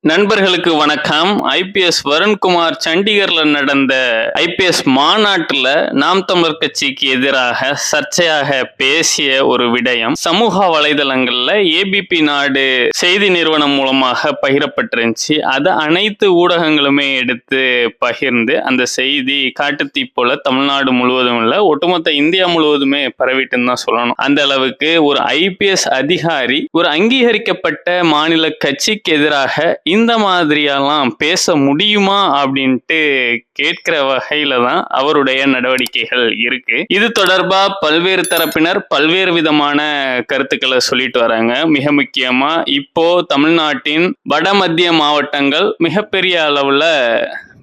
நண்பர்களுக்கு வணக்கம். ஐபிஎஸ் வருண்குமார் சண்டிகர்ல நடந்த ஐபிஎஸ் மாநாட்டுல நாம் தமிழர் கட்சிக்கு எதிராக சர்ச்சையாக பேசிய ஒரு விடயம் சமூக வலைதளங்கள்ல ஏபிபி நாடு செய்தி நிறுவனம் மூலமாக பகிரப்பட்டிருந்துச்சு. அதை அனைத்து ஊடகங்களுமே எடுத்து பகிர்ந்து அந்த செய்தி காட்டுத்தீ போல தமிழ்நாடு முழுவதும் இல்ல, ஒட்டுமொத்த இந்தியா முழுவதுமே பரவிட்டுன்னு தான் சொல்லணும். அந்த அளவுக்கு ஒரு ஐபிஎஸ் அதிகாரி ஒரு அங்கீகரிக்கப்பட்ட மாநில கட்சிக்கு எதிராக இந்த மாதிரியெல்லாம் பேச முடியுமா அப்படின்ட்டு கேட்கிற வகையில தான் அவருடைய நடவடிக்கைகள் இருக்கு. இது தொடர்பா பல்வேறு தரப்பினர் பல்வேறு விதமான கருத்துக்களை சொல்லிட்டு வராங்க. மிக முக்கியமா இப்போ தமிழ்நாட்டின் வட மத்திய மாவட்டங்கள் மிகப்பெரிய அளவுல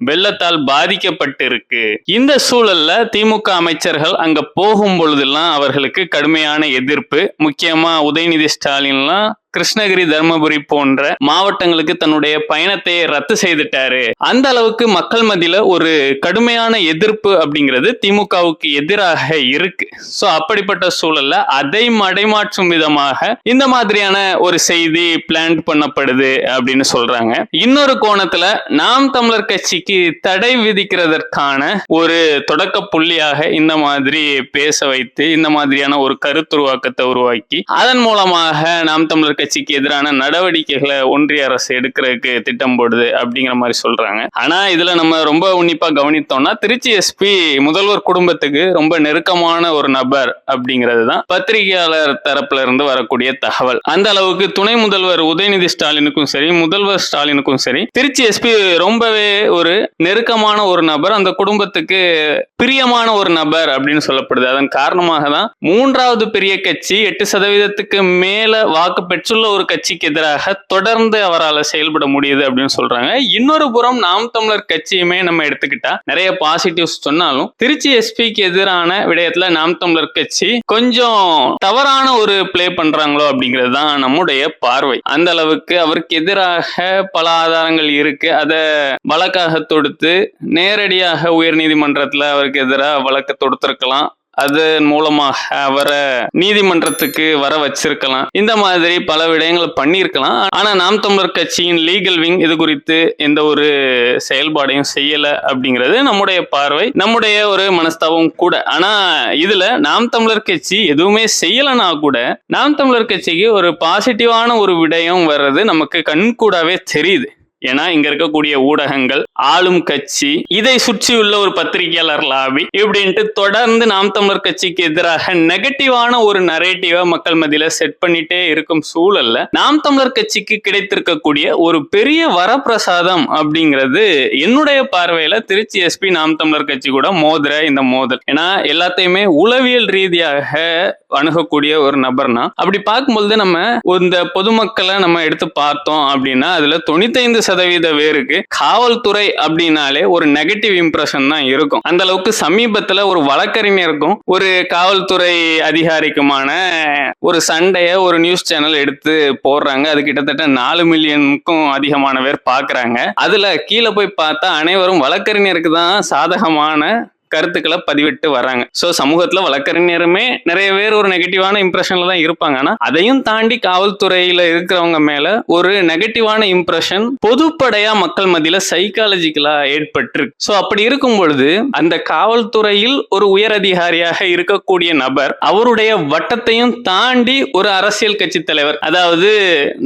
வெள்ளத்தால் பாதிக்கப்பட்டு இருக்கு. இந்த சூழல்ல திமுக அமைச்சர்கள் அங்க போகும் பொழுதெல்லாம் அவர்களுக்கு கடுமையான எதிர்ப்பு. முக்கியமா உதயநிதி ஸ்டாலின்லாம் கிருஷ்ணகிரி, தர்மபுரி போன்ற மாவட்டங்களுக்கு தன்னுடைய பயணத்தை ரத்து செய்துட்டாரு. அந்த அளவுக்கு மக்கள் மத்தியில ஒரு கடுமையான எதிர்ப்பு அப்படிங்கிறது திமுகவுக்கு எதிராக இருக்கு. சோ அப்படிப்பட்ட சூழல்ல அதை மடைமாற்றும் விதமாக இந்த மாதிரியான ஒரு செய்தி பிளான் பண்ணப்படுது அப்படின்னு சொல்றாங்க. இன்னொரு கோணத்துல நாம் தமிழர் கட்சிக்கு தடை விதிக்கிறதற்கான ஒரு தொடக்க புள்ளியாக இந்த மாதிரி பேச வைத்து இந்த மாதிரியான ஒரு கருத்துருவாக்கத்தை உருவாக்கி அதன் மூலமாக நாம் தமிழர் கட்சிக்கு எதிரான நடவடிக்கைகளை ஒன்றிய அரசு எடுக்கிறதுக்கு திட்டம் போடுது அப்படிங்கிற மாதிரி சொல்றாங்க. ஆனா இதுல நம்ம ரொம்ப உன்னிப்பா கவனித்தோம்னா திருச்சி எஸ்பி முதல்வர் குடும்பத்துக்கு ரொம்ப நெருக்கமான ஒரு நபர் அப்படிங்கிறது தான் பத்திரிகையாளர் தரப்புல இருந்து வரக்கூடிய தகவல். அந்த அளவுக்கு துணை முதல்வர் உதயநிதி ஸ்டாலினுக்கும் சரி, முதல்வர் ஸ்டாலினுக்கும் சரி, திருச்சி எஸ்பி ரொம்பவே ஒரு நெருக்கமான ஒரு நபர், அந்த குடும்பத்துக்கு பிரியமான ஒரு நபர் அப்படின்னு சொல்லப்படுது. அதன் காரணமாக தான் மூன்றாவது பெரிய கட்சி 8% மேல வாக்கு பெற்றுள்ள ஒரு கட்சிக்கு எதிராக தொடர்ந்து அவரால் செயல்பட முடியுது அப்படின்னு சொல்றாங்க. இன்னொரு புறம் நாம் தமிழர் கட்சியுமே நம்ம எடுத்துக்கிட்டா நிறைய பாசிட்டிவ்ஸ் சொன்னாலும் திருச்சி எஸ்பிக்கு எதிரான விடயத்துல நாம் தமிழர் கட்சி கொஞ்சம் தவறான ஒரு பிளே பண்றாங்களோ அப்படிங்கிறது தான் நம்முடைய பார்வை. அந்த அளவுக்கு அவருக்கு எதிராக பல ஆதாரங்கள் இருக்கு. அதை வழக்காக தொடுத்து நேரடியாக உயர் நீதிமன்றத்துல அவருக்கு எதிராக வழக்கு தொடுத்திருக்கலாம். அதன் மூலமாக அவரை நீதிமன்றத்துக்கு வர வச்சிருக்கலாம். இந்த மாதிரி பல விடயங்களை பண்ணியிருக்கலாம். ஆனா நாம் தமிழர் கட்சியின் லீகல் விங் இது குறித்து எந்த ஒரு செயல்பாடையும் செய்யல அப்படிங்கிறது நம்முடைய பார்வை, நம்முடைய ஒரு மனஸ்தாபம் கூட. ஆனா இதுல நாம் தமிழர் கட்சி எதுவுமே செய்யலனா கூட நாம் தமிழர் கட்சிக்கு ஒரு பாசிட்டிவான ஒரு விடயம் வர்றது நமக்கு கண்கூடாவே தெரியுது. ஏன்னா இங்க இருக்கக்கூடிய ஊடகங்கள், ஆளும் கட்சி, இதை சுற்றியுள்ள ஒரு பத்திரிகையாளர் லாபி இப்படின்ட்டு தொடர்ந்து நாம் தமிழர் கட்சிக்கு எதிராக நெகட்டிவான ஒரு நரேட்டிவா மக்கள் மத்தியில செட் பண்ணிட்டே இருக்கும் சூழல்ல நாம் தமிழர் கட்சிக்கு கிடைத்திருக்கக்கூடிய ஒரு பெரிய வரப்பிரசாதம் அப்படிங்கிறது என்னுடைய பார்வையில திருச்சி எஸ்பி நாம் தமிழர் கட்சி கூட மோதுற இந்த மோதல். ஏன்னா எல்லாத்தையுமே உளவியல் ரீதியாக அணுகக்கூடிய ஒரு நபர்னா அப்படி பார்க்கும்போது நம்ம இந்த பொதுமக்களை நம்ம எடுத்து பார்த்தோம் அப்படின்னா அதுல 95% பேருக்கு காவல்துறை அப்படின்னாலே ஒரு நெகட்டிவ் இம்ப்ரெஷன் தான் இருக்கும். அந்த அளவுக்கு சமீபத்துல ஒரு வழக்கறிஞருக்கும் ஒரு காவல்துறை அதிகாரிக்குமான ஒரு சண்டைய ஒரு நியூஸ் சேனல் எடுத்து போடுறாங்க. அது கிட்டத்தட்ட 4 மில்லியனுக்கும் அதிகமான பேர் பாக்குறாங்க. அதுல கீழே போய் பார்த்தா அனைவரும் வழக்கறிஞருக்கு தான் சாதகமான கருத்துக்களை பதிவிட்டு வராங்க. சோ சமூகத்துல வழக்கறிஞருமே நிறைய பேர் ஒரு நெகட்டிவான இம்ப்ரெஷன்ல தான் இருப்பாங்க. ஆனா அதையும் தாண்டி காவல்துறையில இருக்கிறவங்க மேல ஒரு நெகட்டிவான இம்ப்ரெஷன் பொதுப்படையா மக்கள் மத்தியில சைக்காலஜிக்கலா ஏற்பட்டிருக்கு. சோ அப்படி இருக்கும் பொழுது அந்த காவல்துறையில் ஒரு உயர் அதிகாரியாக இருக்கக்கூடிய நபர் அவருடைய வட்டத்தையும் தாண்டி ஒரு அரசியல் கட்சி தலைவர், அதாவது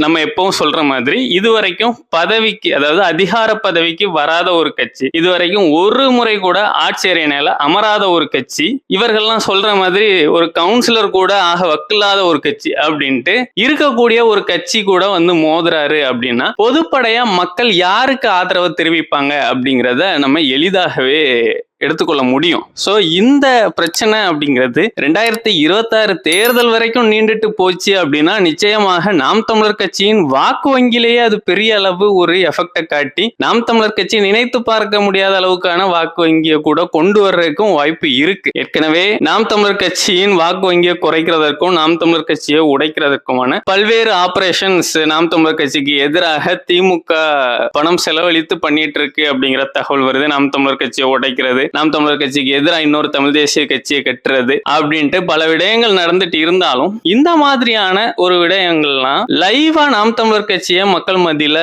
நம்ம எப்பவும் சொல்ற மாதிரி இதுவரைக்கும் பதவிக்கு, அதாவது அதிகார பதவிக்கு வராத ஒரு கட்சி, இதுவரைக்கும் ஒரு முறை கூட ஆட்சி அமராத ஒரு கட்சி, இவர்கள்லாம் சொல்ற மாதிரி ஒரு கவுன்சிலர் கூட ஆக வக்கில்லாத ஒரு கட்சி அப்படின்ட்டு இருக்கக்கூடிய ஒரு கட்சி கூட வந்து மோதுறாரு அப்படின்னா பொதுப்படையா மக்கள் யாருக்கு ஆதரவு தெரிவிப்பாங்க அப்படிங்கிறத நம்ம எளிதாகவே எடுத்துக்கொள்ள முடியும். சோ இந்த பிரச்சனை அப்படிங்கிறது 2026 தேர்தல் வரைக்கும் நீண்டுட்டு போச்சு அப்படின்னா நிச்சயமாக நாம் தமிழர் கட்சியின் வாக்கு வங்கியிலேயே அது பெரிய அளவு ஒரு எஃபெக்டை காட்டி நாம் தமிழர் கட்சி நினைத்து பார்க்க முடியாத அளவுக்கான வாக்கு வங்கியை கூட கொண்டு வர்றதுக்கும் வாய்ப்பு இருக்கு. ஏற்கனவே நாம் தமிழர் கட்சியின் வாக்கு வங்கியை குறைக்கிறதற்கும் நாம் தமிழர் கட்சியை உடைக்கிறதற்குமான பல்வேறு ஆபரேஷன்ஸ் நாம் தமிழர் கட்சிக்கு எதிராக திமுக பணம் செலவழித்து பண்ணிட்டு இருக்கு அப்படிங்கிற தகவல் வருது. நாம் தமிழர் கட்சியை உடைக்கிறது, நாம் தமிழர் கட்சிக்கு எதிராக இன்னொரு தமிழ் தேசிய கட்சியை கட்டுறது அப்படின்ட்டு பல விடயங்கள் நடந்துட்டு இருந்தாலும் இந்த மாதிரியான ஒரு விடயங்கள்லாம் லைவா நாம் தமிழர் கட்சியை மக்கள் மத்தியில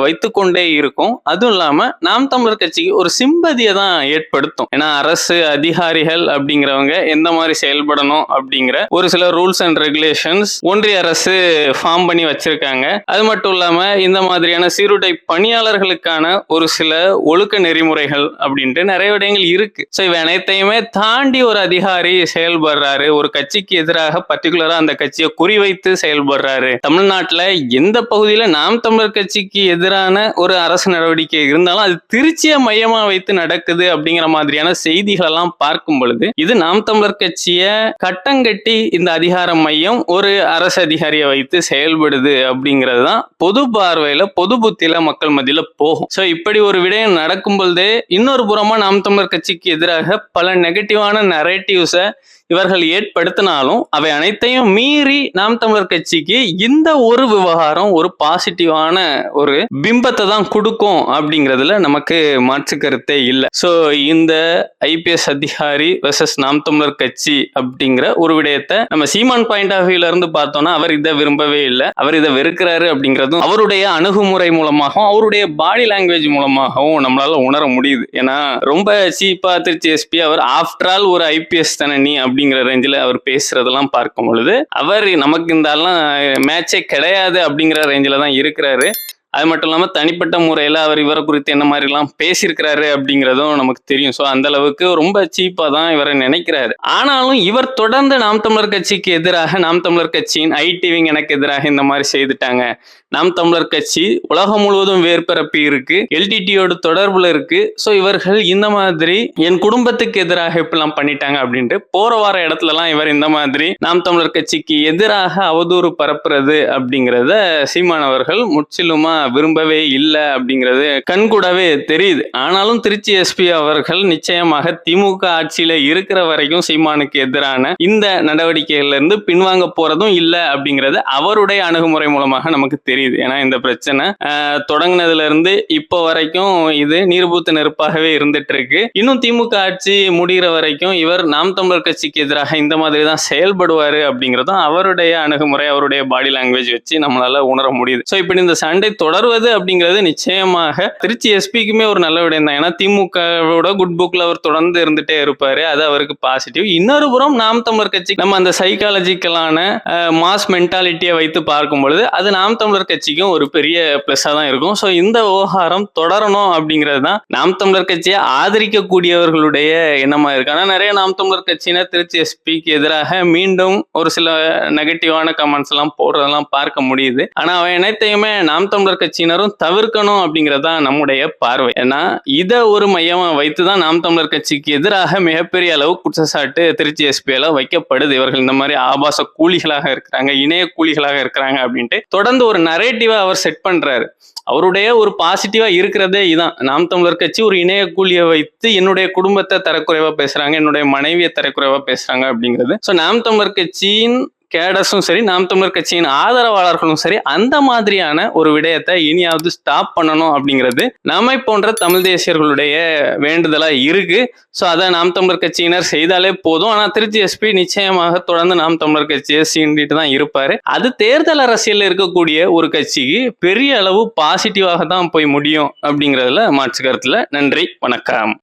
வைத்துக்கொண்டே இருக்கும். அதுவும் இல்லாம நாம் தமிழர் கட்சிக்கு ஒரு சிம்பதியை தான் ஏற்படுத்தும். ஏன்னா அரசு அதிகாரிகள் அப்படிங்கிறவங்க எந்த மாதிரி செயல்படணும் அப்படிங்கிற ஒரு சில ரூல்ஸ் அண்ட் ரெகுலேஷன்ஸ் ஒன்றிய அரசு ஃபார்ம் பண்ணி வச்சிருக்காங்க. அது மட்டும் இல்லாம இந்த மாதிரியான சீருடை பணியாளர்களுக்கான ஒரு சில ஒழுக்க நெறிமுறைகள் அப்படின்ட்டு நிறைய விடயங்கள் இருக்கு. ஸோ இவை அனைத்தையுமே தாண்டி ஒரு அதிகாரி செயல்படுறாரு, ஒரு கட்சிக்கு எதிராக பர்டிகுலரா அந்த கட்சியை குறிவைத்து செயல்படுறாரு. தமிழ்நாட்டில் எந்த பகுதியில நாம் தமிழர் கட்சிக்கு எதிரான ஒரு அரசு நடவடிக்கை இருந்தாலும் அது திருச்சியை மையமா வைத்து நடக்குது அப்படிங்கிற மாதிரியான செய்திகள் எல்லாம் பார்க்கும் பொழுது இது நாம் தமிழர் கட்சியை கட்டங்கட்டி இந்த அதிகார மையம் ஒரு அரசு அதிகாரியை வைத்து செயல்படுது அப்படிங்கிறது தான் பொது பார்வையில பொது புத்தியில மக்கள் மத்தியில போகும். ஸோ இப்படி ஒரு விடயம் நடக்கும் பொழுதே இன்னொரு புறமா நாம் தமிழர் கட்சிக்கு எதிராக பல நெகட்டிவான நரேட்டிவ்ஸை இவர்கள் ஏற்படுத்தினாலும் அவை அனைத்தையும் மீறி நாம் தமிழர் கட்சிக்கு இந்த ஒரு விவகாரம் ஒரு பாசிட்டிவான ஒரு பிம்பத்தை தான் கொடுக்கும் அப்படிங்கிறதுல நமக்கு மாற்று கருத்தே இல்லை. ஸோ இந்த ஐபிஎஸ் அதிகாரி வெர்சஸ் நாம் தமிழர் கட்சி அப்படிங்கிற ஒரு விடயத்தை நம்ம சீமான் பாயிண்ட் ஆஃப் வியூல இருந்து பார்த்தோம்னா அவர் இதை விரும்பவே இல்லை, அவர் இதை வெறுக்கிறாரு அப்படிங்கிறதும் அவருடைய அணுகுமுறை மூலமாகவும் அவருடைய பாடி லாங்குவேஜ் மூலமாகவும் நம்மளால உணர முடியுது. ஏன்னா ரொம்ப சீப்பா திருச்சி எஸ்பி அவர் ஆஃப்டர் ஆல் ஒரு ஐபிஎஸ் தானே நீ அப்படிங்கிற ரேஞ்சில் அவர் பேசுறதெல்லாம் பார்க்கும் பொழுது அவர் நமக்கு இந்த மேட்சே கிடையாது அப்படிங்கிற ரேஞ்சில் தான் இருக்கிறாரு. அது மட்டும் இல்லாமல் தனிப்பட்ட முறையில் அவர் இவரை குறித்து என்ன மாதிரிலாம் பேசியிருக்கிறாரு அப்படிங்கிறதும் நமக்கு தெரியும். ஸோ அந்த அளவுக்கு ரொம்ப சீப்பாக தான் இவரை நினைக்கிறாரு. ஆனாலும் இவர் தொடர்ந்து நாம் தமிழர் கட்சிக்கு எதிராக நாம் தமிழர் கட்சியின் ஐடிவிங் எனக்கு எதிராக இந்த மாதிரி செய்துட்டாங்க, நாம் தமிழர் கட்சி உலகம் முழுவதும் வேர்பிறப்பி இருக்கு, எல்டிடியோட தொடர்புல இருக்கு, ஸோ இவர்கள் இந்த மாதிரி என் குடும்பத்துக்கு எதிராக இப்பெல்லாம் பண்ணிட்டாங்க அப்படின்ட்டு போற வார இடத்துலலாம் இவர் இந்த மாதிரி நாம் தமிழர் கட்சிக்கு எதிராக அவதூறு பரப்புறது அப்படிங்கிறத சீமானவர்கள் முற்றிலுமா விரும்பவே இல்லை அப்படிங்கிறது கண்கூடவே தெரியுது. ஆனாலும் திருச்சி எஸ்பி அவர்கள் நிச்சயமாக திமுக ஆட்சியில இருக்கிற வரைக்கும் சீமானுக்கு எதிரான இந்த நடவடிக்கைகள்ல இருந்து பின்வாங்க போறதும் இல்லை அப்படிங்கிறது அவருடைய அணுகுமுறை மூலமாக நமக்கு தெரியுது. ஏன்னா இந்த பிரச்சனை தொடங்கினதுல இருந்து இப்போ வரைக்கும் இது நீர்பூத்த நெருப்பாகவே இருந்துட்டு இருக்கு. இன்னும் திமுக ஆட்சி முடிகிற வரைக்கும் இவர் நாம் தமிழர் கட்சிக்கு எதிராக இந்த மாதிரி தான் செயல்படுவாரு அப்படிங்கிறதும் அவருடைய அணுகுமுறை அவருடைய பாடி லாங்குவேஜ் வச்சு நம்மளால உணர முடியுது. ஸோ இப்படி இந்த சண்டை தொடர்வது அப்படிங்கிறது நிச்சயமாக திருச்சி எஸ்பிக்குமே ஒரு நல்ல விடயம் தான். ஏன்னா திமுகவோட குட் புக்ல அவர் தொடர்ந்து இருந்துட்டே இருப்பாரு, அது அவருக்கு பாசிட்டிவ். இன்னொரு புறம் நாம் தமிழர் கட்சி நம்ம அந்த சைக்காலஜிக்கலான மாஸ் மென்டாலிட்டியை வைத்து பார்க்கும் பொழுது அது நாம் தமிழர் கட்சிக்கும் ஒரு பெரிய பிளஸ்ஸா தான் இருக்கும். ஸோ இந்த விவகாரம் தொடரணும் அப்படிங்கிறது தான் நாம் தமிழர் கட்சியை ஆதரிக்கக்கூடியவர்களுடைய எண்ணமா இருக்கு. ஆனால் நிறைய நாம் தமிழர் கட்சியினர் திருச்சி எஸ்பிக்கு எதிராக மீண்டும் ஒரு சில நெகட்டிவான கமெண்ட்ஸ் எல்லாம் போடுறதெல்லாம் பார்க்க முடியுது. ஆனா அவன் அனைத்தையுமே நாம் தமிழர் கட்சியினரும் தவிர்க்கணும் அப்படிங்கறதான் நம்முடைய பார்வை. ஏன்னா இதை ஒரு மையமா வைத்துதான் நாம் தமிழர் கட்சிக்கு எதிராக மிகப்பெரிய அளவு குற்றச்சாட்டு திருச்சி எஸ்பியால வைக்கப்படுது. இவர்கள் இந்த மாதிரி ஆபாச கூலிகளாக இருக்கிறாங்க, இணைய கூலிகளாக இருக்கிறாங்க அப்படின்ட்டு தொடர்ந்து ஒரு நரேட்டிவா அவர் செட் பண்றாரு. அவருடைய ஒரு பாசிட்டிவா இருக்கிறதே இதான், நாம் தமிழர் கட்சி ஒரு இணைய கூலியை வைத்து என்னுடைய குடும்பத்தை தரக்குறைவா பேசுறாங்க, என்னுடைய மனைவியை தரக்குறைவா பேசுறாங்க அப்படிங்கிறது. ஸோ நாம் தமிழர் கட்சியின் கேடர்ஸும் சரி நாம் தமிழர் கட்சியின் ஆதரவாளர்களும் சரி அந்த மாதிரியான ஒரு விடயத்தை இனியாவது ஸ்டாப் பண்ணணும் அப்படிங்கிறது நம்மை போன்ற தமிழ் தேசியர்களுடைய வேண்டுதலா இருக்கு. ஸோ அதை நாம் தமிழர் கட்சியினர் செய்தாலே போதும். ஆனால் திருச்சி எஸ்பி நிச்சயமாக தொடர்ந்து நாம் தமிழர் கட்சியை சீண்டிட்டு தான் இருப்பாரு. அது தேர்தல் அரசியல் இருக்கக்கூடிய ஒரு கட்சிக்கு பெரிய அளவு பாசிட்டிவாக தான் போய் முடியும் அப்படிங்கிறதுல மாற்று கருத்துல. நன்றி, வணக்கம்.